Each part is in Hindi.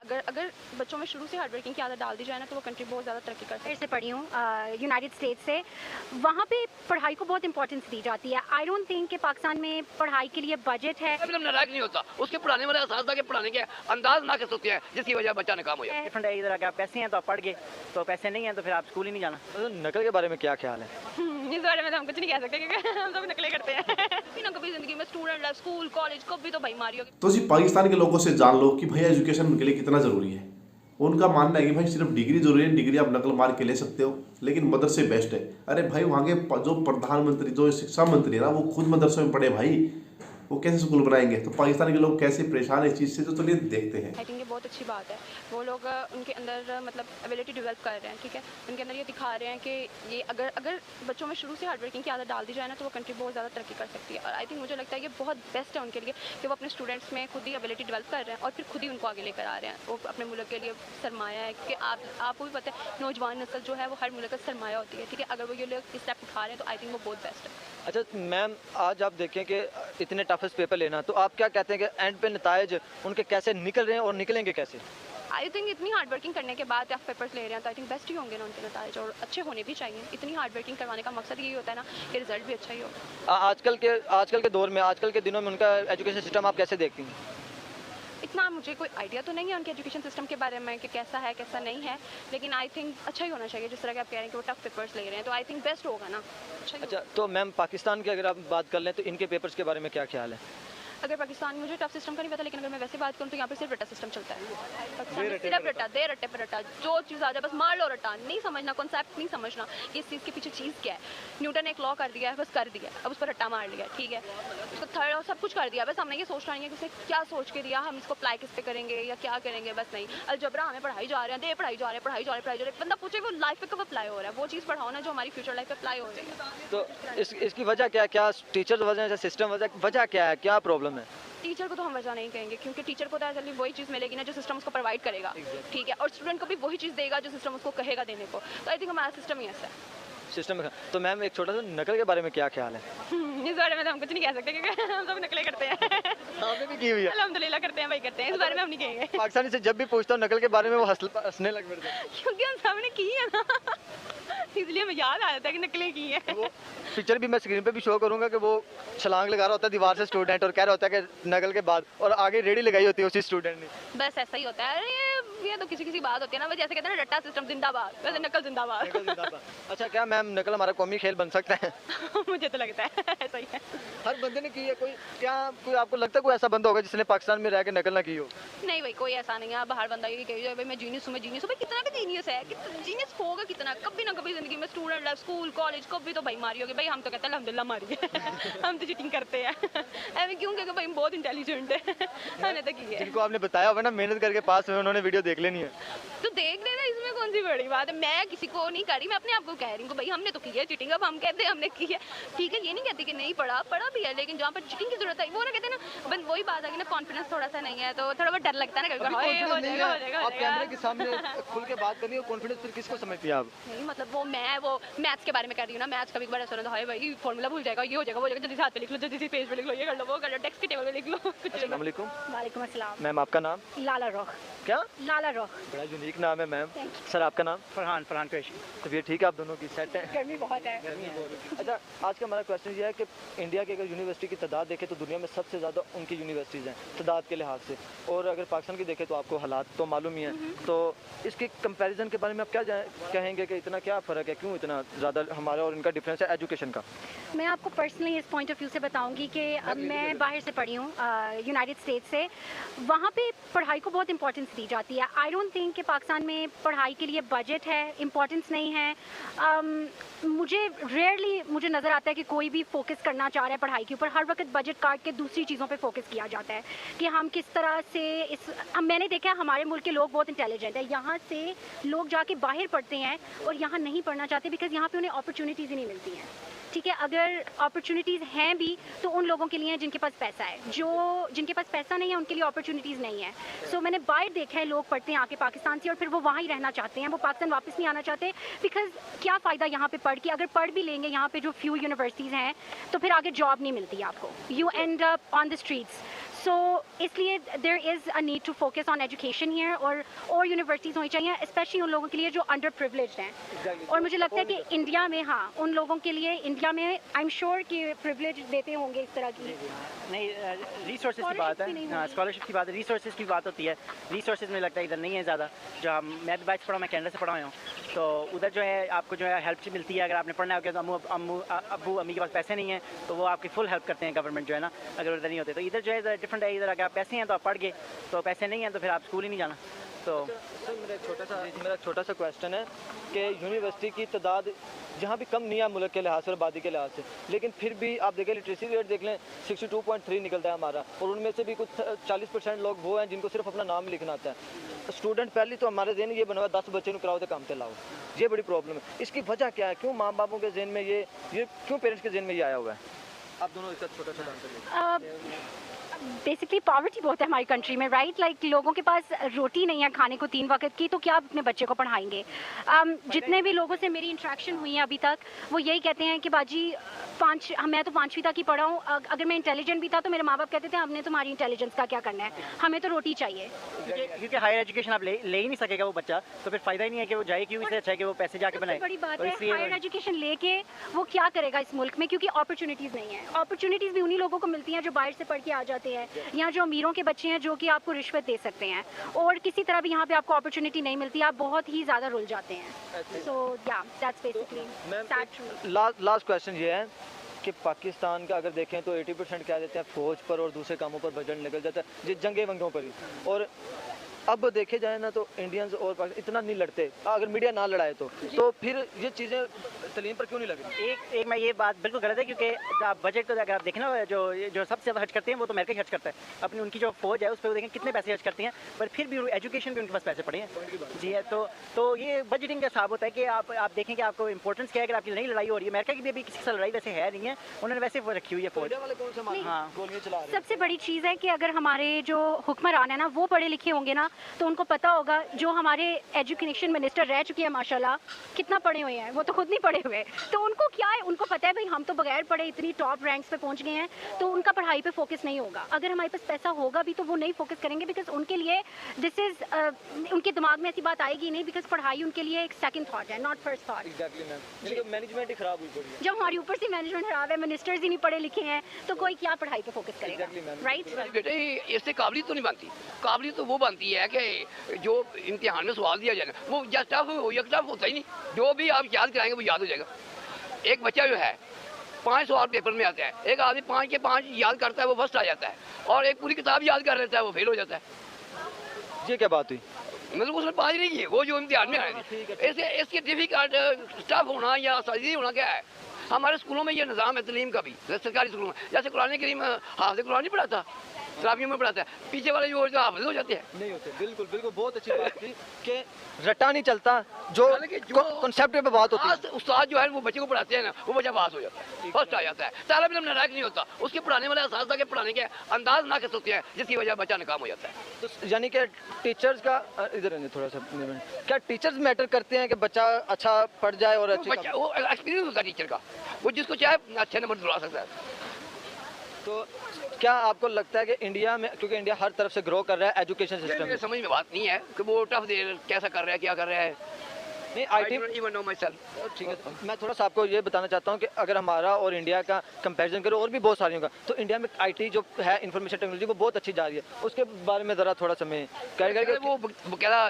अगर अगर बच्चों में शुरू से हार्ड वर्किंग की आदत डाल दी जाए ना तो वो कंट्री बहुत ज़्यादा तरक्की कर सकती है। से पढ़ी हूँ यूनाइटेड स्टेट्स से। वहाँ पे पढ़ाई को बहुत इंपॉर्टेंस दी जाती है। आई डोंट थिंक कि पाकिस्तान में पढ़ाई के लिए बजट है। मतलब नाराज नहीं होता, उसके पढ़ाने वाले असातिज़ा के पढ़ाने के अंदाज नाक़िस होते हैं, जिसकी वजह बच्चा नाकाम हो जाता है। डिफरेंट है, इधर अगर पैसे हैं तो आप पढ़ गए, तो पैसे नहीं हैं तो फिर आप स्कूल ही नहीं जाना। तो नकल के बारे में क्या ख्याल है? इस बारे में तो हम कुछ नहीं कह सकते क्योंकि हम सब नकलें करते हैं। कभी ना कभी ज़िंदगी में स्टूडेंट लाइफ, स्कूल, कॉलेज कभी तो भाई मारी होगी। तो जी पाकिस्तान के लोगों से जान लो कि भैया एजुकेशन उनके लिए कितना ज़रूरी है। उनका मानना है कि भाई सिर्फ डिग्री जरूरी है, डिग्री आप नकल मार के ले सकते हो, लेकिन मदरसे बेस्ट है। अरे भाई वहाँ के जो प्रधानमंत्री, जो शिक्षा मंत्री है ना, वो खुद मदरसे में पढ़े भाई, वो कैसे स्कूल बनाएंगे? तो पाकिस्तान के लोग कैसे परेशान है इस चीज़ से, तो चलिए देखते हैं। आई थिंक ये बहुत अच्छी बात है। वो लोग उनके अंदर मतलब एबिलिटी डेवलप कर रहे हैं, ठीक है। उनके अंदर ये दिखा रहे हैं कि ये अगर बच्चों में शुरू से हार्ड वर्किंग की आदत डाल दी जाए ना तो वो कंट्री बहुत ज़्यादा तरक्की कर सकती है। और आई थिंक मुझे लगता है ये बहुत बेस्ट है उनके लिए कि वो अपने स्टूडेंट्स में खुद ही एबिलिटी डेवलप कर रहे हैं और फिर खुद ही उनको आगे लेकर आ रहे हैं। वो अपने मुल्क के लिए सरमाया है कि आपको भी पता है नौजवान नस्ल जो है वो हर मुल्क का सरमाया होती है, ठीक है। अगर वो ये लोग स्टेप उठा रहे हैं तो आई थिंक वो बहुत बेस्ट है। अच्छा मैम, आज आप देखें कि इतने टफेस्ट पेपर लेना, तो आप क्या कहते हैं कि एंड पे नतायज उनके कैसे निकल रहे हैं और निकलेंगे कैसे? आई थिंक इतनी हार्ड वर्किंग करने के बाद आप पेपर्स ले रहे हैं तो आई थिंक बेस्ट ही होंगे ना उनके नताइज, और अच्छे होने भी चाहिए। इतनी हार्ड वर्किंग करवाने का मकसद यही होता है ना कि रिजल्ट भी अच्छा ही हो। आजकल के दौर में, आजकल के दिनों में उनका एजुकेशन सिस्टम आप कैसे देखती हैं? इतना मुझे कोई आइडिया तो नहीं है उनके एजुकेशन सिस्टम के बारे में कि कैसा है कैसा नहीं है, लेकिन आई थिंक अच्छा ही होना चाहिए। जिस तरह के आप कह रहे हैं कि वो टफ पेपर्स ले रहे हैं तो आई थिंक बेस्ट होगा ना, अच्छा ही अच्छा, तो मैम पाकिस्तान की अगर आप बात कर लें तो इनके पेपर्स के बारे में क्या ख्याल है? अगर पाकिस्तान में, मुझे टफ सिस्टम का नहीं पता, लेकिन अगर मैं वैसे बात करूँ तो यहाँ पे सिर्फ रट्टा सिस्टम चलता है। पाकिस्तान में सिर्फ रट्टा, दे रट्टे पर रट्टा, जो चीज़ आ जाए बस मार लो रट्टा। नहीं समझना, कॉन्सेप्ट नहीं समझना कि इस चीज़ के पीछे चीज़ क्या है। न्यूटन ने एक लॉ कर दिया है, बस कर दिया, अब उस पर रट्टा मार लिया, ठीक है। उसको थर्ड और सब कुछ कर दिया, बस हमने ये सोचना नहीं है कि उसने क्या सोच के दिया, हम इसको अप्लाई किस पे करेंगे या क्या करेंगे, बस नहीं। अलजबरा हमें पढ़ाई जा रहे हैं, दे पढ़ाई जा रहे हैं, पढ़ाई जा रहे हैं। बंदा पूछे वो लाइफ पे कब अप्लाई हो रहा है, वो चीज़ पढ़ाओ ना जो हमारी फ्यूचर लाइफ पे अप्लाई हो रही है। तो इसकी वजह क्या, क्या टीचर वजह है, सिस्टम वजह क्या है, क्या प्रॉब्लम है? टीचर को तो हम वजह नहीं कहेंगे क्योंकि टीचर को तो एक्चुअली वही चीज़ मिलेगी ना जो सिस्टम उसको प्रोवाइड करेगा, ठीक है। और स्टूडेंट को भी वही चीज़ देगा जो सिस्टम उसको कहेगा देने को। तो आई थिंक हमारा सिस्टम ही ऐसा है। सिस्टम में। तो मैम एक छोटा सा नकल के बारे में क्या ख्याल है? इस बारे में तो हम कुछ नहीं कह सकते क्योंकि हम सब नकलें करते हैं। आपने भी की हुई है? अल्हम्दुलिल्लाह करते हैं भाई, करते हैं। इस बारे में हम नहीं कहेंगे पाकिस्तानी से जब भी पूछता हूँ नकल के बारे में वो हंसने लग पड़ते हैं। क्योंकि हम सब ने की है ना, इसलिए हमें याद आ जाता है कि नकलें की हैं। वो पिक्चर भी मैं स्क्रीन पे भी शो करूंगा कि वो छलांग लगा रहा होता है दीवार से स्टूडेंट और कह रहा होता है कि नकल के बाद, और आगे रेडी लगाई होती है उसी स्टूडेंट ने। बस ऐसा ही होता है। अरे ये तो किसी बात होती है ना, जैसे कहते हैं ना रट्टा सिस्टम जिंदाबाद, वैसे नकल जिंदाबाद। अच्छा, क्या मैम नकल हमारा कौमी खेल बन सकता है? मुझे तो लगता है ऐसा ही है। हर बंदे ने की है। कोई आपको लगता है कोई ऐसा बंदा होगा जिसने पाकिस्तान में रह के नकल ना की हो? नहीं भाई, कोई ऐसा नहीं है। बाहर बंदा ये कही जाए भाई मैं जीनियस हूँ, मैं जीनियस हूँ, भाई कितना का जीनियस है, जीनियस होगा कितना, कभी ना कभी जिंदगी में स्टूडेंट लाइफ, स्कूल, कॉलेज कभी तो भाई मारी होगी। भाई हम तो कहते हैं अल्हम्दुलिल्लाह मारी है। हम तो चीटिंग करते हैं ऐसे क्यों, क्योंकि भाई हम बहुत इंटेलिजेंट है, हमने तो की है। जिनको आपने बताया होगा ना मेहनत करके पास हुए, उन्होंने वीडियो देख लेनी है तो देख लेना, इसमें कौन सी बड़ी बात है। मैं किसी को नहीं कर रही, मैं अपने आप को कह रही हूँ भाई हमने तो की है चीटिंग। अब हम कहते हैं हमने की है, ठीक है, ये नहीं कहती कि नहीं पढ़ा भी है, लेकिन जहाँ पर चीटिंग की जरूरत है वो ना कहते हैं ना, बस वही बात है कि ना कॉन्फिडेंस थोड़ा सा नहीं है तो थोड़ा बहुत डर लगता है ना कभी कभी। हो जाएगा आप कैमरे के सामने खुल के बात करनी हो, कॉन्फिडेंस फिर किसको समझती है आप? नहीं मतलब वो मैथ्स के बारे में कर रही हूँ ना, मैथ्स कभी बार ऐसा होता है भाई फॉर्मूला भूल जाएगा, ये हो जाएगा, वो जाएगा, जल्दी से हाथ पे लिख लो, जल्दी से पेज पे लिख लो, ये कर लो, वो कर लो, टेक्स्ट की टेबल पे लिख लो। अस्सलाम वालेकुम। वालेकुम अस्सलाम। मैम आपका नाम? लाला रोख। क्या? लाला रोख। बड़ा यूनिक नाम है मैम। सर आपका नाम? फरहान पेशी। तबीयत ठीक है आप दोनों की? सेट है? गर्मी बहुत है। अच्छा, आज का हमारा क्वेश्चन ये है कि इंडिया की अगर यूनिवर्सिटी की तादाद देखें तो दुनिया में सबसे ज़्यादा उनकी यूनिवर्सिटीज़ हैं तादाद के लिहाज से, और अगर पाकिस्तान की देखें तो आपको हालात तो मालूम ही है। तो इसके कंपैरिजन के बारे में आप क्या कहेंगे कि इतना क्या फ़र्क है, क्यों इतना ज़्यादा हमारा और इनका डिफरेंस है एजुकेशन का? मैं आपको पर्सनली इस पॉइंट ऑफ व्यू से बताऊंगी कि अब मैं बाहर से पढ़ी हूँ यूनाइटेड स्टेट्स से। वहाँ पे पढ़ाई को बहुत इंपॉर्टेंस दी जाती है। आई डोंट थिंक कि पाकिस्तान में पढ़ाई के लिए बजट है, इंपॉर्टेंस नहीं है। मुझे नज़र आता है कि कोई भी फोकस करना चाह रहा है पढ़ाई के ऊपर, हर वक्त बजट काट के दूसरी चीज़ों पे फोकस किया जाता है कि हम किस तरह से मैंने देखा है हमारे मुल्क के लोग बहुत इंटेलिजेंट है, यहाँ से लोग जाके बाहर पढ़ते हैं और यहाँ नहीं पढ़ना चाहते बिकॉज़ यहाँ पे उन्हें अपॉर्चुनिटीज़ ही नहीं मिलती हैं, ठीक है। अगर अपॉर्चुनिटीज़ हैं भी तो उन लोगों के लिए जिनके पास पैसा है, जो जिनके पास पैसा नहीं है उनके लिए अपॉर्चुनिटीज़ नहीं है। सो मैंने बाहर देखा है लोग पढ़ते हैं आके पाकिस्तान से और फिर वो वहाँ ही रहना चाहते हैं, वो पाकिस्तान वापस नहीं आना चाहते बिकॉज़ क्या फ़ायदा यहाँ पे पढ़ के, अगर पढ़ भी लेंगे यहाँ पे जो फ्यू यूनिवर्सिटीज़ हैं तो फिर आगे जॉब नहीं मिलती आपको, you end up on the streets. So इसलिए there is a need to focus on education here, और यूनिवर्सिटीज़ होनी चाहिए स्पेशली उन लोगों के लिए जो अंडर प्रिविलेज्ड हैं। और मुझे लगता है कि इंडिया में, हाँ, उन लोगों के लिए इंडिया में आई एम श्योर कि प्रिविलेज देते होंगे इस तरह की। नहीं, रिसोर्सेज की बात है, हाँ, स्कॉलरशिप की बात है, रिसोर्सेज की बात होती है। रिसोर्सेज में लगता है इधर नहीं है ज़्यादा। जो मैं भी बाइक पढ़ा हूँ, मैं कनाडा से पढ़ा हूँ, तो उधर जो है आपको जो है हेल्प मिलती है। अगर आपने पढ़ना है तो अब्बू अम्मी के पास पैसे नहीं हैं तो वो आपकी फुल हेल्प करते हैं गवर्नमेंट जो है ना। अगर उधर नहीं होते तो इधर जो है डिफरेंट है। इधर अगर आप पैसे हैं तो आप पढ़ गए, तो पैसे नहीं हैं तो फिर आप स्कूल ही नहीं जाना। तो सर मेरा छोटा सा क्वेश्चन है कि यूनिवर्सिटी की तादाद जहाँ भी कम नहीं है मुल्क के लिहाज से और आबादी के लिहाज से, लेकिन फिर भी आप देखें लिटरेसी रेट देख लें 62.3 निकलता है हमारा, और उनमें से भी कुछ 40% लोग वो हैं जिनको सिर्फ अपना नाम लिखना आता है। स्टूडेंट पहले तो हमारे जहन ये बना हुआ 10 बच्चे को कराओ तो काम ते लाओ, ये बड़ी प्रॉब्लम है। इसकी वजह क्या है? क्यों माँ बापों के जहन में ये क्यों पेरेंट्स के जहन में ये आया हुआ है? आप दोनों इसका छोटा सा आंसर दीजिए। बेसिकली पॉवर्टी बहुत है हमारी कंट्री में, राइट? लाइक लोगों के पास रोटी नहीं है खाने को 3 वक्त की, तो क्या आप अपने बच्चे को पढ़ाएंगे? जितने भी लोगों से मेरी इंटरेक्शन हुई है अभी तक, वो यही कहते हैं कि बाजी मैं तो 5वीं तक ही पढ़ा हूँ, अगर मैं इंटेलिजेंट भी था तो मेरे माँ बाप कहते थे हमने तुम्हारी इंटेलिजेंस का क्या करना है, हमें तो रोटी चाहिए। क्योंकि हायर एजुकेशन आप ले ही नहीं सकेगा वो बच्चा, तो फिर फ़ायदा ही नहीं है कि वो जाए। क्यों? इससे अच्छा है कि वो पैसे जाके बनाए। बड़ी बात है, हायर एजुकेशन लेके वो क्या करेगा इस मुल्क में, क्योंकि अपॉर्चुनिटीज़ नहीं है। अपॉर्चुनिटीज़ भी उन्हीं लोगों को मिलती हैं जो बाहर से पढ़ के आ जाते हैं, या जो अमीरों के बच्चे हैं जो कि आपको रिश्वत दे सकते हैं, और किसी तरह भी यहाँ पे आपको अपॉर्चुनिटी नहीं मिलती, आप बहुत ही ज़्यादा रुल जाते हैं। सो या दैट्स बेसिकली। लास्ट क्वेश्चन ये है कि पाकिस्तान का अगर देखें तो 80% क्या देते हैं फ़ौज पर और दूसरे कामों पर बजट निकल जाता है, जंगे वंगों पर ही। और अब देखे जाए ना तो इंडियंस और पाकिस्तान इतना नहीं लड़ते, अगर मीडिया ना लड़ाए तो फिर ये चीज़ें तलीम पर क्यों नहीं लग रही? एक मैं ये बात बिल्कुल गलत है, क्योंकि आप बजट को अगर आप देखें ना, जो सबसे ज़्यादा खर्च करते हैं वो तो अमेरिका खर्च करता है। अपनी उनकी जो फौज है उस पर देखें कितने पैसे खर्च करते हैं, पर फिर भी एजुकेशन भी उनके पास पैसे पड़े हैं। जी है, तो ये बजटिंग का हिसाब होता है कि आप देखें कि आपको इंपॉर्टेंस क्या है। अगर आपकी नई लड़ाई हो रही है, अमेरिका की भी अभी किसी से लड़ाई वैसे है नहीं है, उन्होंने वैसे रखी हुई है फौज। हाँ, सबसे बड़ी चीज़ है कि अगर हमारे जो हुक्मरान है ना वो पढ़े लिखे होंगे ना, तो उनको पता होगा। जो हमारे एजुकेशन मिनिस्टर रह चुकी है माशाल्लाह, कितना पढ़े हुए हैं, वो तो खुद नहीं पढ़े हुए, तो उनको क्या है, उनको पता है भाई हम तो बगैर पढ़े इतनी टॉप रैंक्स पे पहुंच गए हैं, तो उनका पढ़ाई पे फोकस नहीं होगा। अगर हमारे पास पैसा होगा भी तो वो नहीं फोकस करेंगे, बिकॉज उनके लिए दिस इज उनके दिमाग में ऐसी बात आएगी नहीं, बिकॉज पढ़ाई उनके लिए एक सेकंड थॉट है, not first thought. Exactly ma'am, management ही खराब हुई पड़ी है। जब हमारे ऊपर से मैनेजमेंट खराब है, मिनिस्टर्स ही नहीं पढ़े लिखे हैं, तो कोई क्या पढ़ाई पे फोकस करेगा, राइट? बेटे इससे काबिलियत तो नहीं बनती। काबिलियत तो वो बनती है कि जो इम्तिहान में सवाल दिया जाए वो या टफ हो या टफ होता ही नहीं, जो भी आप याद कराएंगे वो याद हो जाएगा। एक बच्चा जो है 5 सवाल पेपर में आता है, एक आदमी 5 के 5 याद करता है वो फर्स्ट आ जाता है, और एक पूरी किताब याद कर लेता है वो फेल हो जाता है। ये क्या बात हुई? मतलब उसने 5 नहीं किए, वो जो इम्तिहान में आए थे। इसके डिफिकल्ट टफ होना या सजी होना क्या है? हमारे स्कूलों में ये निज़ाम है तलीम का भी, सरकारी स्कूलों में, जैसे कुरान करीम हाफ़िज़ कुरान नहीं पढ़ाता, शराबियों में पढ़ाता है, पीछे वाले जो हाफ़िज़ हो जाते हैं। नहीं होते, बिल्कुल बिल्कुल, बहुत अच्छी बात थी कि रट्टा नहीं चलता, जो कॉन्सेप्ट पे बात होती है। उस्ताद जो है वो बच्चे को पढ़ाते हैं ना, वो बच्चा पास हो जाता है, फर्स्ट आ जाता है। तालिब इल्म नाराज़ नहीं होता, उसके पढ़ाने वाले असातिज़ा के पढ़ाने के अंदाज नाक़िस होते हैं, जिसकी वजह बच्चा नाकाम हो जाता है। तो यानी कि टीचर्स का इधर थोड़ा सा, क्या टीचर्स मैटर करते हैं कि बच्चा अच्छा पढ़ जाए और अच्छे बच्चा वो एक्सपीरियंस होता है टीचर का, वो जिसको चाहे अच्छे नंबर दिलवा सकता है। तो क्या आपको लगता है कि इंडिया में, क्योंकि इंडिया हर तरफ से ग्रो कर रहा है एजुकेशन सिस्टम में, समझ में बात नहीं है कि वो टफ दे कैसा कर रहा है, क्या कर रहा है। नहीं IT ठीक है, मैं थोड़ा सा आपको ये बताना चाहता हूँ कि अगर हमारा और इंडिया का कंपैरिजन करो और भी बहुत सारी होगा, तो इंडिया में IT जो है इंफॉर्मेशन टेक्नोलॉजी वो बहुत अच्छी जा रही है, उसके बारे में ज़रा थोड़ा समय वो क्या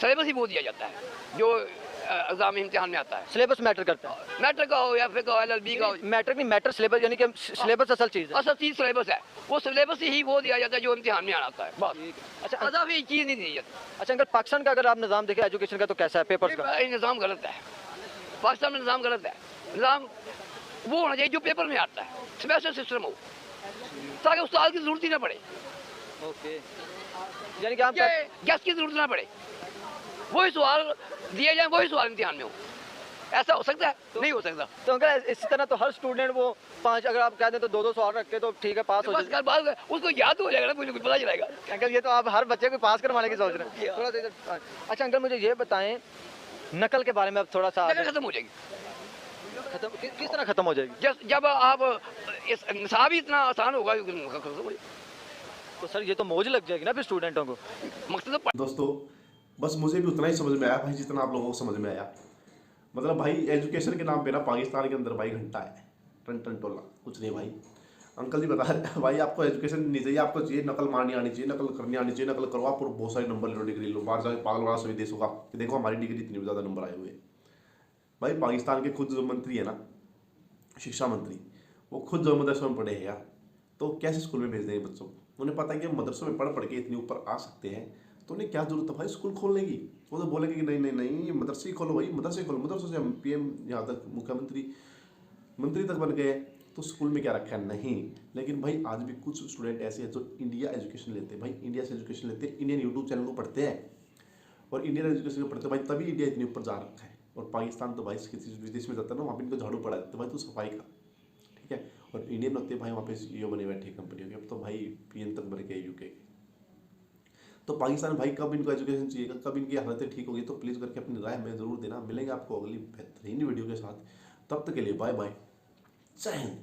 सिलेबस ही वो दिया जाता है जो एग्जाम इम्तिहान में आता है। सिलेबस मैटर करता है, मैटर का हो या फिर LLB का हो, मैटर नहीं, मैटर सिलेबस, यानी कि सिलेबस असल चीज़ है। असल चीज़ सिलेबस है, वो सिलेबस ही वो दिया जाता है जो इम्तिहान में आता है, बस। अच्छा, अजाफी चीज़ नहीं दी जाती। अच्छा अंकल, पाकिस्तान का अगर आप निज़ाम देखें एजुकेशन का तो कैसा है? पेपर्स का निज़ाम गलत है, पाकिस्तान में निज़ाम गलत है। निज़ाम वो होना चाहिए जो पेपर में आता है, स्पेशल सिस्टम हो, ताकि उस्ताद की ज़रूरत ही ना पड़े। ओके, यानी कि आप गैस की ज़रूरत ना पड़े, वही सवाल दिए जाए, वही सवाल इम्तिहान में हो। ऐसा हो सकता है? नहीं हो सकता। तो अंकल इसी तरह तो हर स्टूडेंट वो 5, अगर आप कह दें तो 2-2 सवाल रख के तो ठीक है पास हो जाए, उसको याद हो जाएगा ना, कुछ पता चलेगा। अंकल ये तो आप हर बच्चे को पास करवाने की सोच रहे हैं, थोड़ा सा इधर। अच्छा अंकल मुझे ये बताएं, नकल के बारे में अब थोड़ा सा खत्म हो जाएगी। खत्म किस तरह खत्म हो जाएगी? जब आप इस निसाब ही इतना आसान होगा, तो सर ये तो मौज लग जाएगी ना फिर स्टूडेंटों को। मकसद तो दोस्तों बस मुझे भी उतना ही समझ में आया भाई जितना आप लोगों को समझ में आया। मतलब भाई एजुकेशन के नाम पे ना पाकिस्तान के अंदर भाई घंटा है, टन टन टोला कुछ नहीं भाई। अंकल जी बता रहे हैं भाई आपको एजुकेशन नहीं चाहिए, आपको चाहिए नकल मारनी आनी चाहिए, नकल करनी आनी चाहिए, नकल करो आप और बहुत सारे नंबर लो, डिग्री लो, बाहर जाके पागल वाला सभी देशों का कि देखो हमारी डिग्री इतनी ज़्यादा नंबर आए हुए हैं। भाई पाकिस्तान के खुद जो मंत्री है ना, शिक्षा मंत्री, वो खुद जो मदरसों में पढ़े हैं यार, तो कैसे स्कूल में भेज देंगे बच्चों को। उन्हें पता है कि मदरसों में पढ़ के इतनी ऊपर आ सकते हैं, तो उन्हें क्या जरूरत है भाई स्कूल खोलने की। वो तो बोलेंगे कि नहीं नहीं नहीं मदरसे ही खोलो भाई, मदरसे खोलो, मदरसों से हम PM यहाँ तक मुख्यमंत्री मंत्री तक बन गए, तो स्कूल में क्या रखा है नहीं। लेकिन भाई आज भी कुछ स्टूडेंट ऐसे हैं जो इंडिया एजुकेशन लेते हैं, भाई इंडिया से एजुकेशन लेते हैं, इंडियन यूट्यूब चैनल को पढ़ते हैं और इंडियन एजुकेशन को पढ़ते हैं भाई, तभी इंडिया इतनी ऊपर जा रखा है। और पाकिस्तान तो भाई किसी विदेश में जाता है ना, वहाँ पे इनको झाड़ू पड़ा देते भाई तू सफाई का, ठीक है। और इंडियन होते हैं भाई वहाँ पे CEO बने बैठे कंपनियों के, अब तो भाई PM तक बन गए UK के। तो पाकिस्तान भाई कब इनको एजुकेशन चाहिए, कब इनकी हालतें ठीक होगी, तो प्लीज़ करके अपनी राय हमें ज़रूर देना। मिलेंगे आपको अगली बेहतरीन वीडियो के साथ, तब तक के लिए बाय बाय, जय हिंद।